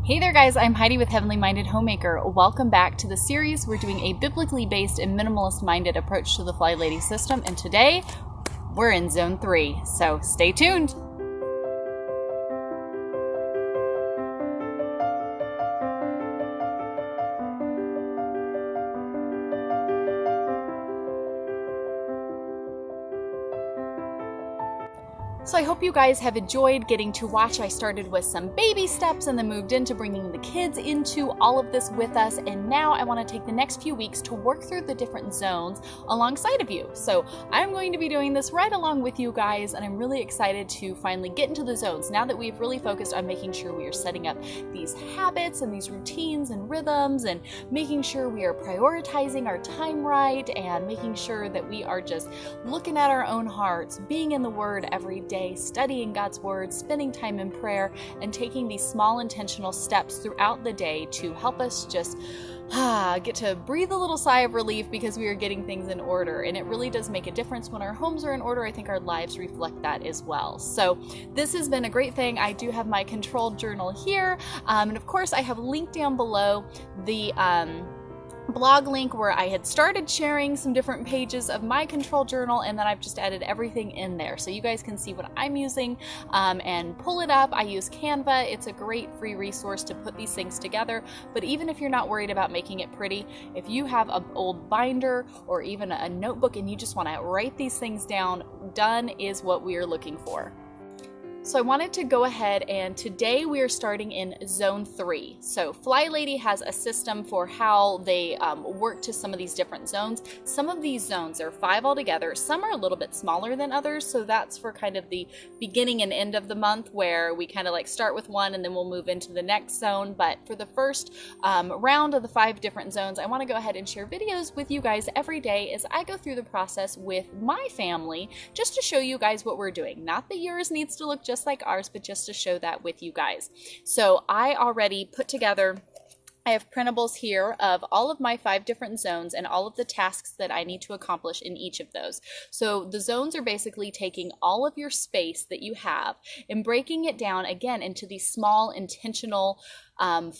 Hey there guys, I'm Heidi with Heavenly Minded Homemaker. Welcome back to the series. We're doing a biblically based and minimalist minded approach to the FlyLady system, and today we're in zone 3, so stay tuned. So I hope you guys have enjoyed getting to watch. I started with some baby steps and then moved into bringing the kids into all of this with us. And now I want to take the next few weeks to work through the different zones alongside of you. So I'm going to be doing this right along with you guys, and I'm really excited to finally get into the zones now that we've really focused on making sure we are setting up these habits and these routines and rhythms and making sure we are prioritizing our time right and making sure that we are just looking at our own hearts, being in the Word every day, studying God's Word, spending time in prayer, and taking these small intentional steps throughout the day to help us just get to breathe a little sigh of relief because we are getting things in order. And it really does make a difference when our homes are in order. I think our lives reflect that as well. So this has been a great thing. I do have my controlled journal here. And of course I have linked down below the blog link where I had started sharing some different pages of my control journal, and then I've just added everything in there so you guys can see what I'm using and pull it up. I use Canva. It's a great free resource to put these things together, but even if you're not worried about making it pretty, if you have an old binder or even a notebook and you just want to write these things down, done is what we are looking for. So I wanted to go ahead, and today we are starting in zone 3. So FlyLady has a system for how they work to some of these different zones. Some of these zones are 5 altogether. Some are a little bit smaller than others. So that's for kind of the beginning and end of the month where we kind of like start with one and then we'll move into the next zone. But for the first round of the 5 different zones, I want to go ahead and share videos with you guys every day as I go through the process with my family, just to show you guys what we're doing. Not that yours needs to look just like ours, but just to show that with you guys. So I already put together, I have printables here of all of my 5 different zones and all of the tasks that I need to accomplish in each of those. So the zones are basically taking all of your space that you have and breaking it down again into these small intentional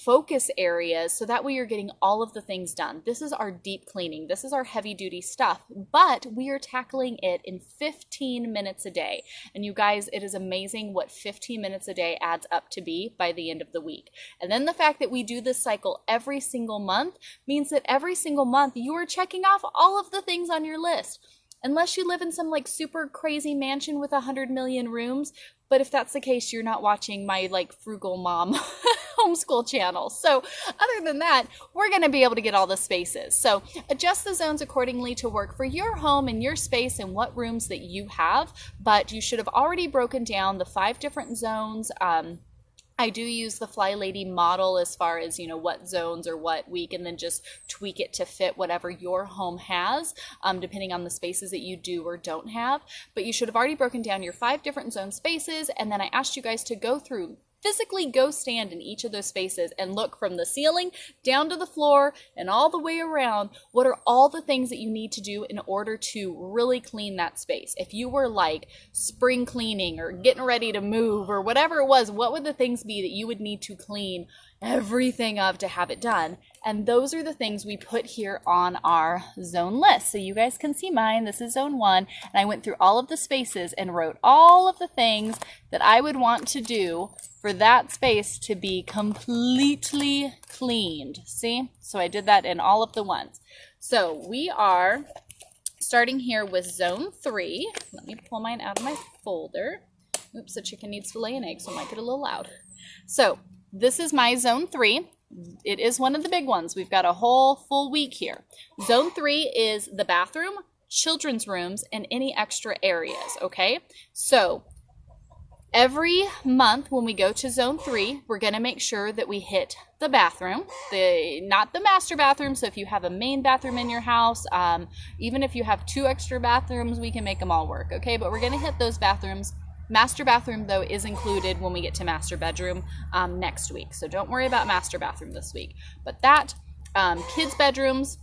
focus areas, so that way you're getting all of the things done. This is our deep cleaning. This is our heavy duty stuff, but we are tackling it in 15 minutes a day. And you guys, it is amazing what 15 minutes a day adds up to be by the end of the week. And then the fact that we do this cycle every single month means that every single month you are checking off all of the things on your list. Unless you live in some like super crazy mansion with 100 million rooms. But if that's the case, you're not watching my like frugal mom homeschool channel. So other than that, we're going to be able to get all the spaces. So adjust the zones accordingly to work for your home and your space and what rooms that you have. But you should have already broken down the 5 different zones. I do use the FlyLady model as far as, you know, what zones or what week, and then just tweak it to fit whatever your home has, depending on the spaces that you do or don't have. But you should have already broken down your 5 different zone spaces, and then I asked you guys to go through, physically go stand in each of those spaces and look from the ceiling down to the floor and all the way around. What are all the things that you need to do in order to really clean that space? If you were like spring cleaning or getting ready to move or whatever it was, what would the things be that you would need to clean everything of to have it done? And those are the things we put here on our zone list. So you guys can see mine. This is zone 1. And I went through all of the spaces and wrote all of the things that I would want to do for that space to be completely cleaned. See? So I did that in all of the ones. So we are starting here with zone 3. Let me pull mine out of my folder. Oops, the chicken needs to lay an egg, so I might get a little loud. So this is my zone 3. It is one of the big ones. We've got a whole full week here. Zone 3 is the bathroom, children's rooms, and any extra areas, okay? So every month when we go to zone 3, we're going to make sure that we hit the bathroom, not the master bathroom. So if you have a main bathroom in your house, even if you have 2 extra bathrooms, we can make them all work, okay? But we're going to hit those bathrooms. Master bathroom, though, is included when we get to master bedroom next week. So don't worry about master bathroom this week. But that, kids' bedrooms,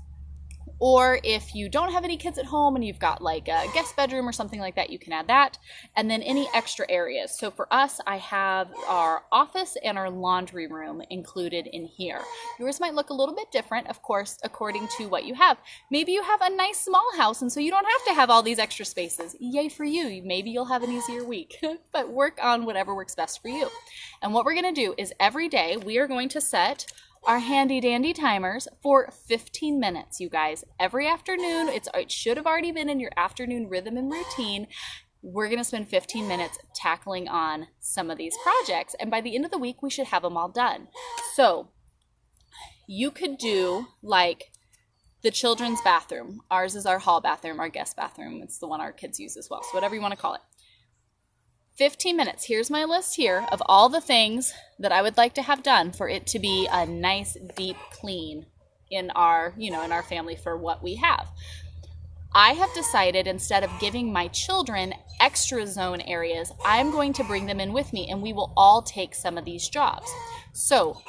Or if you don't have any kids at home and you've got like a guest bedroom or something like that, you can add that. And then any extra areas. So for us, I have our office and our laundry room included in here. Yours might look a little bit different, of course, according to what you have. Maybe you have a nice small house and so you don't have to have all these extra spaces. Yay for you. Maybe you'll have an easier week, but work on whatever works best for you. And what we're going to do is every day we are going to set our handy dandy timers for 15 minutes, you guys. Every afternoon, it should have already been in your afternoon rhythm and routine. We're going to spend 15 minutes tackling on some of these projects. And by the end of the week, we should have them all done. So you could do like the children's bathroom. Ours is our hall bathroom, our guest bathroom. It's the one our kids use as well. So whatever you want to call it. 15 minutes. Here's my list here of all the things that I would like to have done for it to be a nice deep clean in our, in our family for what we have. I have decided instead of giving my children extra zone areas, I'm going to bring them in with me and we will all take some of these jobs. So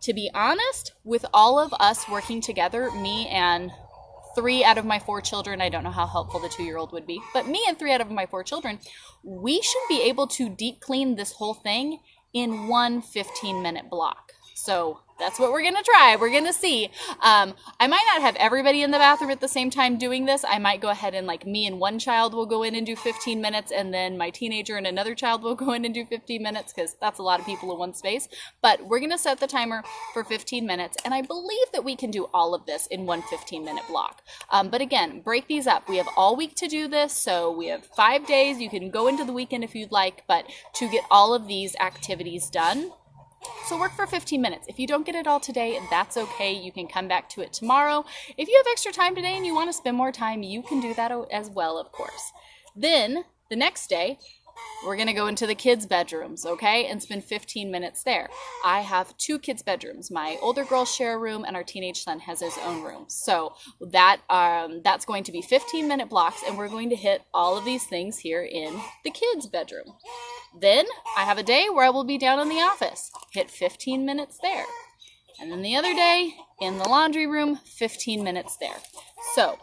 to be honest, with all of us working together, me and 3 out of my 4 children, I don't know how helpful the 2-year-old would be, but me and 3 out of my 4 children, we should be able to deep clean this whole thing in one 15-minute block. So that's what we're going to try. We're going to see. I might not have everybody in the bathroom at the same time doing this. I might go ahead and like me and one child will go in and do 15 minutes and then my teenager and another child will go in and do 15 minutes because that's a lot of people in one space. But we're going to set the timer for 15 minutes and I believe that we can do all of this in one 15-minute block. But again, break these up. We have all week to do this. So we have 5 days. You can go into the weekend if you'd like, but to get all of these activities done, so work for 15 minutes. If you don't get it all today, that's okay. You can come back to it tomorrow. If you have extra time today and you want to spend more time, you can do that as well, of course. Then the next day, we're going to go into the kids' bedrooms, okay, and spend 15 minutes there. I have 2 kids' bedrooms. My older girls share a room and our teenage son has his own room. So that's going to be 15-minute blocks and we're going to hit all of these things here in the kids' bedroom. Then I have a day where I will be down in the office, hit 15 minutes there. And then the other day in the laundry room, 15 minutes there. So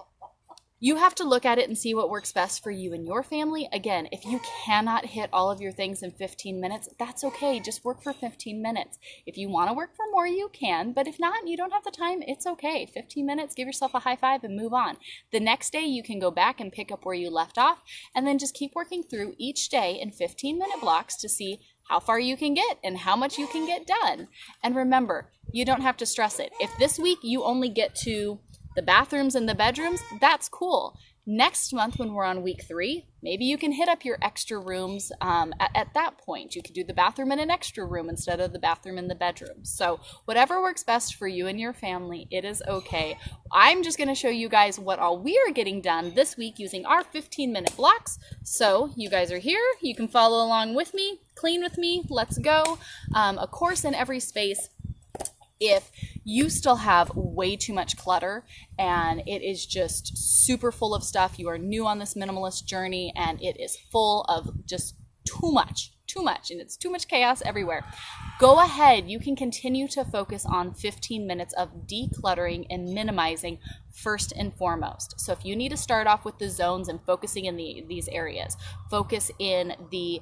you have to look at it and see what works best for you and your family. Again, if you cannot hit all of your things in 15 minutes, that's okay. Just work for 15 minutes. If you want to work for more, you can. But if not, and you don't have the time, it's okay. 15 minutes, give yourself a high five and move on. The next day, you can go back and pick up where you left off and then just keep working through each day in 15-minute blocks to see how far you can get and how much you can get done. And remember, you don't have to stress it. If this week you only get to the bathrooms and the bedrooms, that's cool. Next month when we're on week 3, maybe you can hit up your extra rooms at that point. You could do the bathroom in an extra room instead of the bathroom in the bedroom. So whatever works best for you and your family, it is okay. I'm just going to show you guys what all we are getting done this week using our 15-minute blocks. So you guys are here. You can follow along with me, clean with me. Let's go. A course in every space. If you still have way too much clutter and it is just super full of stuff, you are new on this minimalist journey and it is full of just too much, and it's too much chaos everywhere. Go ahead, you can continue to focus on 15 minutes of decluttering and minimizing first and foremost. So if you need to start off with the zones and focusing in these areas, focus in the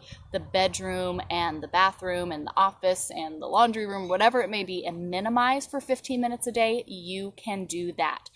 bedroom and the bathroom and the office and the laundry room, whatever it may be, and minimize for 15 minutes a day, you can do that.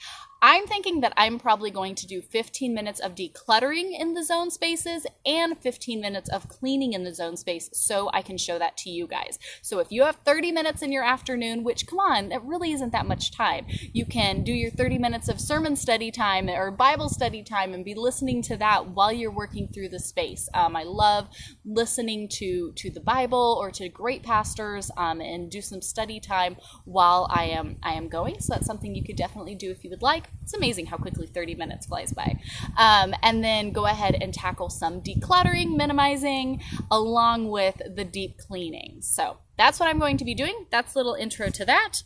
I'm thinking that I'm probably going to do 15 minutes of decluttering in the zone spaces and 15 minutes of cleaning in the zone space so I can show that to you guys. So if you have 30 minutes in your afternoon, which come on, that really isn't that much time, you can do your 30 minutes of sermon study time or Bible study time and be listening to that while you're working through the space. I love listening to the Bible or to great pastors and do some study time while I am going. So that's something you could definitely do if you would like. It's amazing how quickly 30 minutes flies by. And then go ahead and tackle some decluttering, minimizing, along with the deep cleaning. So that's what I'm going to be doing. That's a little intro to that.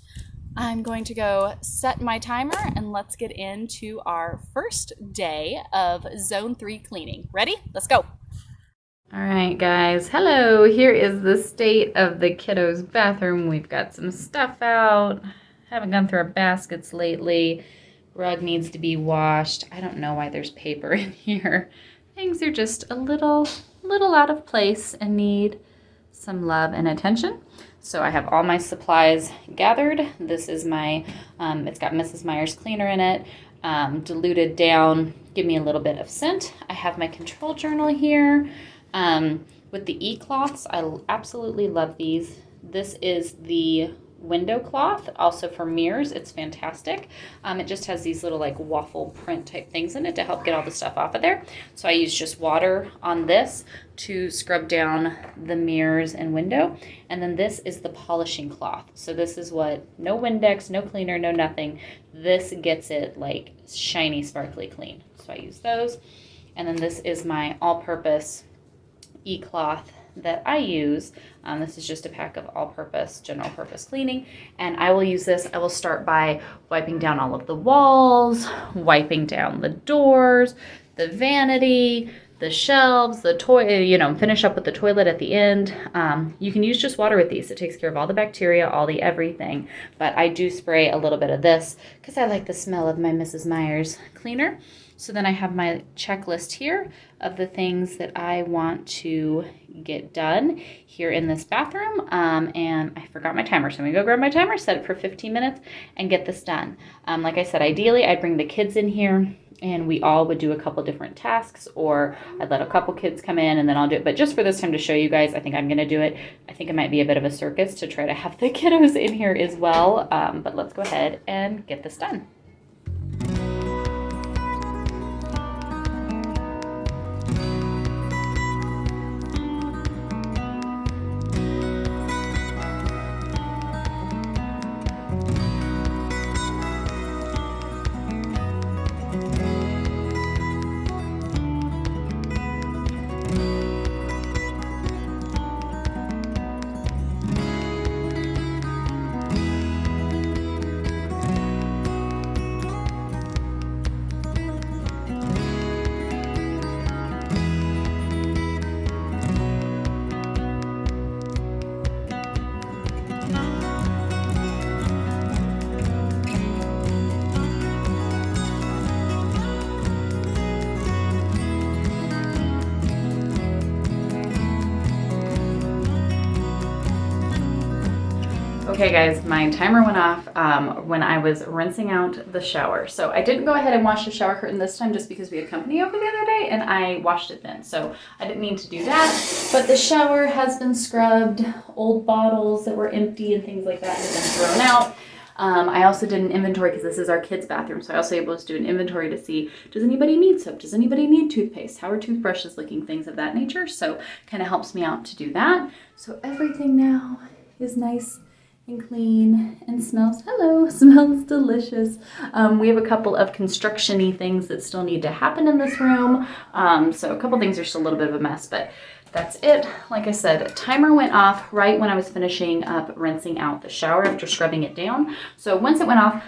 I'm going to go set my timer and let's get into our first day of Zone 3 cleaning. Ready? Let's go. All right, guys. Hello. Here is the state of the kiddos' bathroom. We've got some stuff out. Haven't gone through our baskets lately. Rug needs to be washed. I don't know why there's paper in here. Things are just a little out of place and need some love and attention. So I have all my supplies gathered. This is my, it's got Mrs. Meyer's cleaner in it, diluted down, give me a little bit of scent. I have my control journal here with the e-cloths. I absolutely love these. This is the window cloth, also for mirrors. It's fantastic. It just has these little like waffle print type things in it to help get all the stuff off of there. So I use just water on this to scrub down the mirrors and window. And then this is the polishing cloth. So this is what, no Windex, no cleaner, no nothing. This gets it like shiny, sparkly clean. So I use those. And then this is my all-purpose e-cloth that I use. This is just a pack of all-purpose, general purpose cleaning, and I will use this. I will start by wiping down all of the walls, wiping down the doors, the vanity, the shelves, the toilet, finish up with the toilet at the end. You can use just water with these. It takes care of all the bacteria, all the everything, but I do spray a little bit of this because I like the smell of my Mrs. Meyer's cleaner. So then I have my checklist here of the things that I want to get done here in this bathroom. And I forgot my timer, so I'm gonna go grab my timer, set it for 15 minutes, and get this done. Like I said, ideally I'd bring the kids in here and we all would do a couple different tasks, or I'd let a couple kids come in and then I'll do it. But just for this time to show you guys, I think I'm gonna do it. I think it might be a bit of a circus to try to have the kiddos in here as well. But let's go ahead and get this done. Okay guys, my timer went off when I was rinsing out the shower. So I didn't go ahead and wash the shower curtain this time just because we had company over the other day and I washed it then. So I didn't mean to do that, but the shower has been scrubbed. Old bottles that were empty and things like that have been thrown out. I also did an inventory because this is our kids' bathroom. So I also able to do an inventory to see, does anybody need soap? Does anybody need toothpaste? How are toothbrushes looking? Things of that nature. So kind of helps me out to do that. So everything now is nice and clean and smells delicious. We have a couple of construction-y things that still need to happen in this room. So a couple things are still a little bit of a mess, but that's it. Like I said, timer went off right when I was finishing up rinsing out the shower after scrubbing it down. So once it went off,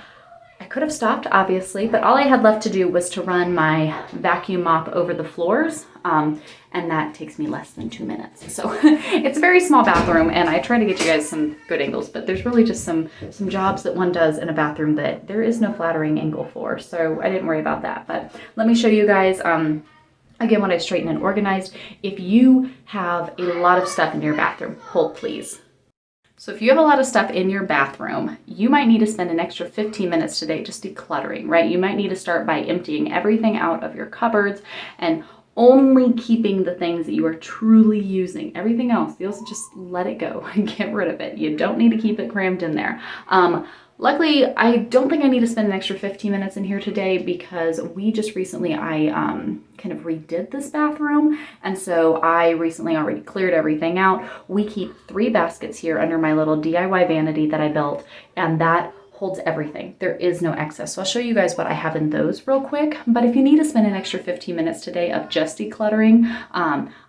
I could have stopped, obviously, but all I had left to do was to run my vacuum mop over the floors, and that takes me less than 2 minutes. So it's a very small bathroom, and I try to get you guys some good angles, but there's really just some jobs that one does in a bathroom that there is no flattering angle for, so I didn't worry about that. But let me show you guys, again, when I straighten and organized. If you have a lot of stuff in your bathroom, hold please. So if you have a lot of stuff in your bathroom, you might need to spend an extra 15 minutes today just decluttering, right? You might need to start by emptying everything out of your cupboards and only keeping the things that you are truly using. Everything else, you'll just let it go and get rid of it. You don't need to keep it crammed in there. Luckily, I don't think I need to spend an extra 15 minutes in here today because we just recently, I kind of redid this bathroom. And so I recently already cleared everything out. We keep 3 baskets here under my little DIY vanity that I built, and that holds everything. There is no excess. So I'll show you guys what I have in those real quick. But if you need to spend an extra 15 minutes today of just decluttering,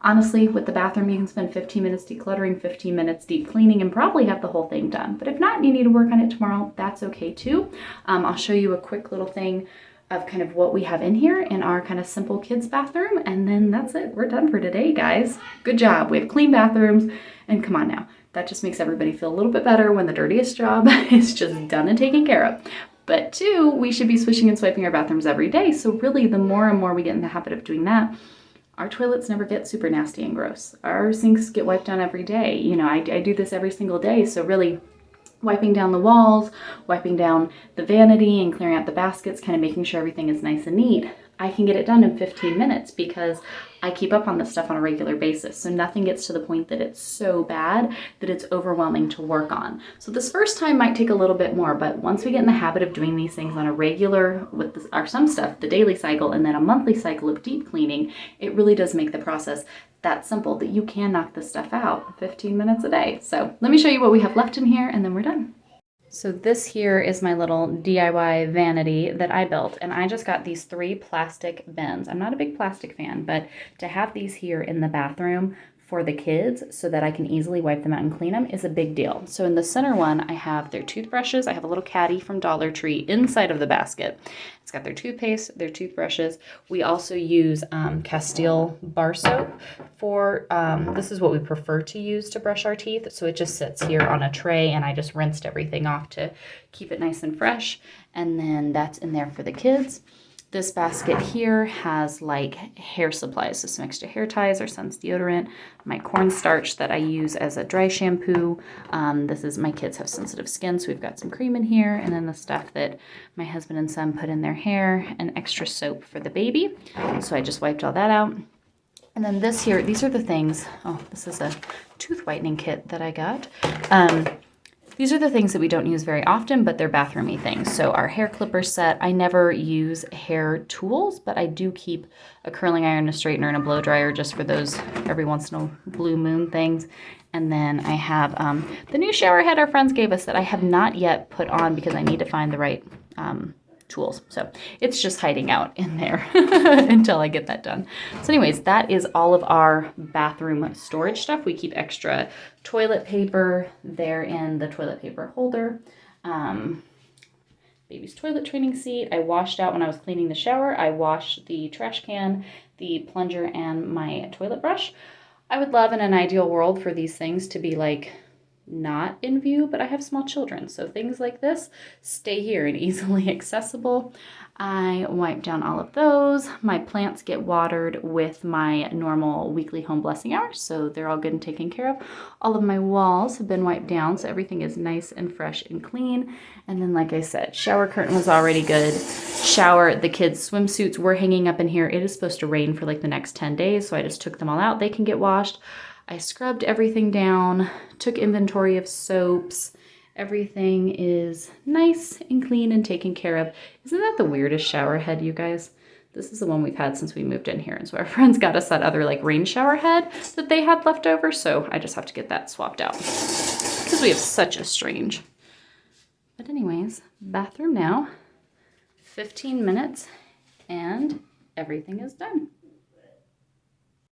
honestly, with the bathroom, you can spend 15 minutes decluttering, 15 minutes deep cleaning, and probably have the whole thing done. But if not, and you need to work on it tomorrow, that's okay too. I'll show you a quick little thing of kind of what we have in here in our kind of simple kids bathroom. And then that's it. We're done for today, guys. Good job. We have clean bathrooms, and come on now. That just makes everybody feel a little bit better when the dirtiest job is just done and taken care of. But 2, we should be swishing and swiping our bathrooms every day. So really, the more and more we get in the habit of doing that, our toilets never get super nasty and gross. Our sinks get wiped down every day. You know, I do this every single day. So really, wiping down the walls, wiping down the vanity and clearing out the baskets, kind of making sure everything is nice and neat. I can get it done in 15 minutes because I keep up on this stuff on a regular basis. So nothing gets to the point that it's so bad that it's overwhelming to work on. So this first time might take a little bit more, but once we get in the habit of doing these things on a regular, with some stuff, the daily cycle, and then a monthly cycle of deep cleaning, it really does make the process that simple that you can knock this stuff out in 15 minutes a day. So let me show you what we have left in here and then we're done. So this here is my little DIY vanity that I built, and I just got these 3 plastic bins. I'm not a big plastic fan, but to have these here in the bathroom for the kids so that I can easily wipe them out and clean them is a big deal. So in the center one, I have their toothbrushes. I have a little caddy from Dollar Tree inside of the basket. It's got their toothpaste, their toothbrushes. We also use Castile bar soap for, this is what we prefer to use to brush our teeth. So it just sits here on a tray and I just rinsed everything off to keep it nice and fresh. And then that's in there for the kids. This basket here has like hair supplies, so some extra hair ties or Sun's deodorant, my cornstarch that I use as a dry shampoo. This is, my kids have sensitive skin, so we've got some cream in here, and then the stuff that my husband and son put in their hair, and extra soap for the baby. So I just wiped all that out. And then this here, these are the things, oh, this is a tooth whitening kit that I got. These are the things that we don't use very often, but they're bathroomy things. So our hair clipper set, I never use hair tools, but I do keep a curling iron, a straightener, and a blow dryer just for those every once in a blue moon things. And then I have the new shower head our friends gave us that I have not yet put on because I need to find the right tools. So it's just hiding out in there until I get that done. So anyways, that is all of our bathroom storage stuff. We keep extra toilet paper there in the toilet paper holder. Baby's toilet training seat. I washed out when I was cleaning the shower. I washed the trash can, the plunger, and my toilet brush. I would love in an ideal world for these things to be like not in view, but I have small children, so things like this stay here and easily accessible. I wipe down all of those. My plants get watered with my normal weekly home blessing hours, so they're all good and taken care of. All of my walls have been wiped down, so everything is nice and fresh and clean. And then, like I said, shower curtain was already good. The kids' swimsuits were hanging up in here. It is supposed to rain for like the next 10 days, so I just took them all out. They can get washed. I scrubbed everything down, took inventory of soaps. Everything is nice and clean and taken care of. Isn't that the weirdest shower head, you guys? This is the one we've had since we moved in here. And so our friends got us that other like rain shower head that they had left over. So I just have to get that swapped out because we have such a strange. But anyways, bathroom now, 15 minutes and everything is done.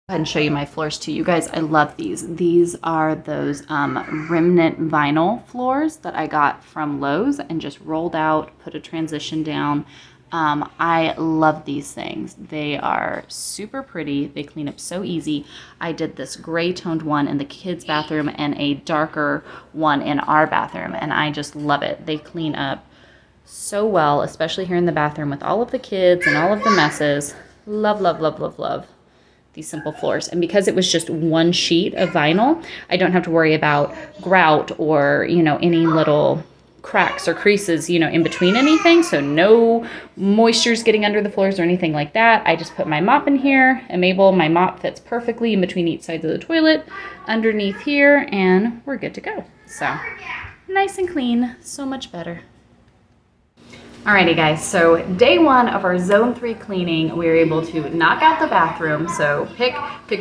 Go ahead and show you my floors too. You guys, I love these. These are those remnant vinyl floors that I got from Lowe's and just rolled out, put a transition down. I love these things. They are super pretty. They clean up so easy. I did this gray toned one in the kids' bathroom and a darker one in our bathroom, and I just love it. They clean up so well, especially here in the bathroom with all of the kids and all of the messes. Love, love, love, love, love these simple floors. And because it was just one sheet of vinyl, I don't have to worry about grout or, you know, any little cracks or creases, you know, in between anything. So no moisture's getting under the floors or anything like that. I just put my mop in here, and Mabel, my mop fits perfectly in between each side of the toilet, underneath here, and we're good to go. So nice and clean, so much better. Alrighty guys, so day 1 of our zone 3 cleaning, we were able to knock out the bathroom. So pick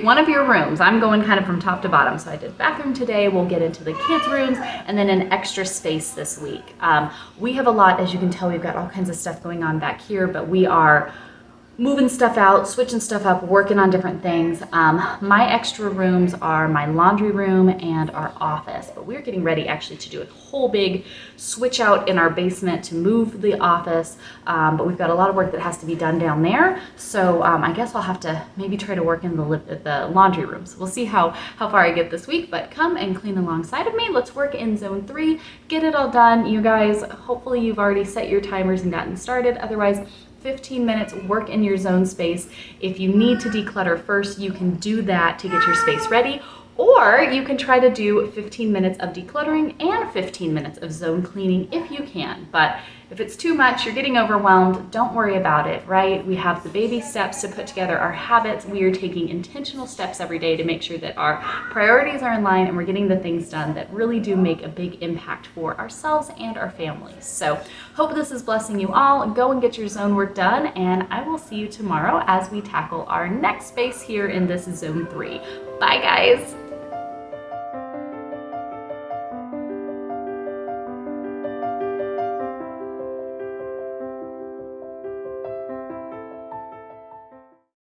one of your rooms. I'm going kind of from top to bottom. So I did bathroom today, we'll get into the kids' rooms, and then an extra space this week. We have a lot, as you can tell, we've got all kinds of stuff going on back here, but we are moving stuff out, switching stuff up, working on different things. My extra rooms are my laundry room and our office, but we're getting ready actually to do a whole big switch out in our basement to move the office, but we've got a lot of work that has to be done down there, so I guess I'll have to maybe try to work in the laundry rooms. We'll see how far I get this week, but come and clean alongside of me. Let's work in zone 3, get it all done. You guys, hopefully you've already set your timers and gotten started. Otherwise, 15 minutes, work in your zone space. If you need to declutter first, you can do that to get your space ready, or you can try to do 15 minutes of decluttering and 15 minutes of zone cleaning if you can. But if it's too much, you're getting overwhelmed, don't worry about it, right? We have the baby steps to put together our habits. We are taking intentional steps every day to make sure that our priorities are in line and we're getting the things done that really do make a big impact for ourselves and our families. So hope this is blessing you all. Go and get your zone work done, and I will see you tomorrow as we tackle our next space here in this zone 3. Bye guys.